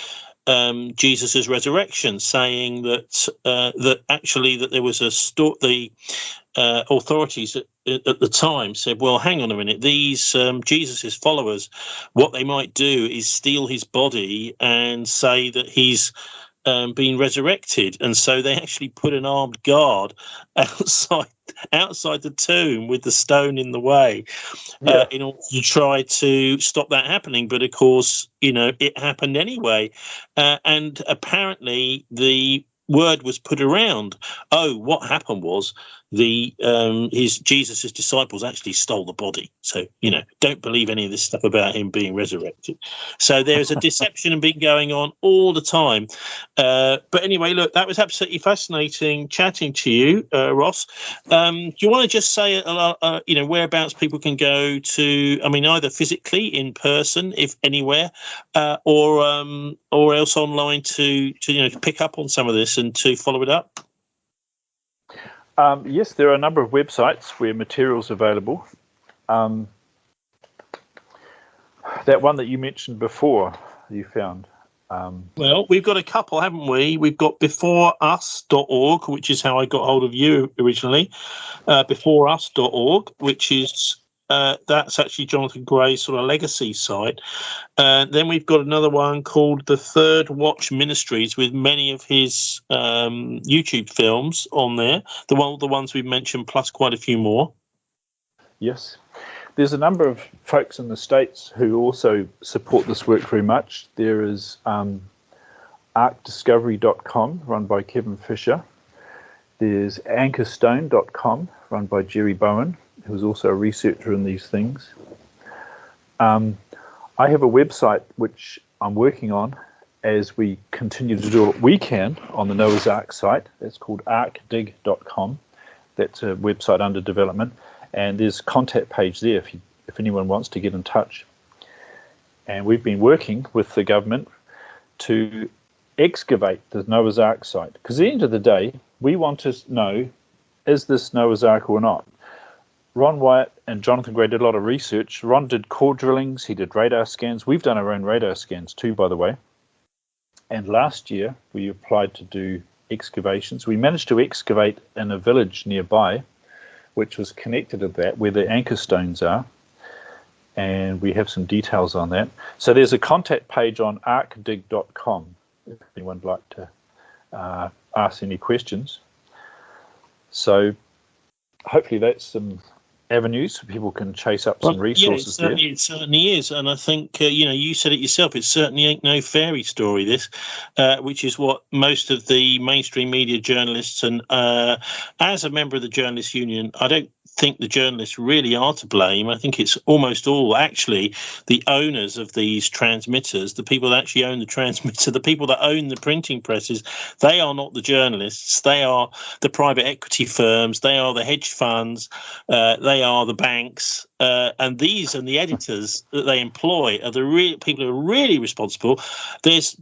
Speaker 2: Jesus's resurrection, saying that that there was the authorities at the time said, well, hang on a minute, these Jesus's followers, what they might do is steal his body and say that he's been resurrected, and so they actually put an armed guard outside the tomb with the stone in the way, in order to try to stop that happening. But of course, it happened anyway, and apparently the word was put around. Oh, what happened was Jesus's disciples actually stole the body. So, don't believe any of this stuff about him being resurrected. So there's a deception been going on all the time. But anyway, look, that was absolutely fascinating chatting to you, Ross. Do you want to just say, whereabouts people can go to? I mean, either physically in person, if anywhere, or else online to pick up on some of this and to follow it up.
Speaker 1: Yes, there are a number of websites where material's available. That one that you mentioned before, you found.
Speaker 2: Well, we've got a couple, haven't we? We've got beforeus.org, which is how I got hold of you originally. Beforeus.org, which is that's actually Jonathan Gray's sort of legacy site. Then we've got another one called The Third Watch Ministries, with many of his YouTube films on there. The ones we've mentioned, plus quite a few more. Yes.
Speaker 1: There's a number of folks in the States who also support this work very much. There is arcdiscovery.com, run by Kevin Fisher. There's anchorstone.com, run by Jerry Bowen, who's also a researcher in these things. I have a website which I'm working on as we continue to do what we can on the Noah's Ark site. It's called arcdig.com. That's a website under development. And there's a contact page there if anyone wants to get in touch. And we've been working with the government to excavate the Noah's Ark site. Because at the end of the day, we want to know, is this Noah's Ark or not? Ron Wyatt and Jonathan Gray did a lot of research. Ron did core drillings. He did radar scans. We've done our own radar scans too, by the way. And last year, we applied to do excavations. We managed to excavate in a village nearby, which was connected to that, where the anchor stones are. And we have some details on that. So there's a contact page on arcdig.com if anyone would like to ask any questions. So hopefully that's some avenues so people can chase up some resources there.
Speaker 2: It certainly is. And I think, you said it yourself, it certainly ain't no fairy story, this, which is what most of the mainstream media journalists, and as a member of the Journalists Union, I don't think the journalists really are to blame. I think it's almost all actually the owners of these transmitters, the people that actually own the transmitter, the people that own the printing presses. They are not the journalists. They are the private equity firms. They are the hedge funds. They are the banks. And the editors that they employ are the real people who are really responsible. There's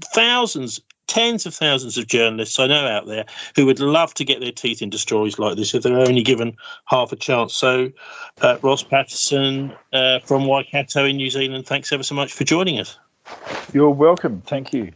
Speaker 2: tens of thousands of journalists I know out there who would love to get their teeth into stories like this if they're only given half a chance. So, Ross Patterson from Waikato in New Zealand, thanks ever so much for joining us.
Speaker 1: You're welcome. Thank you.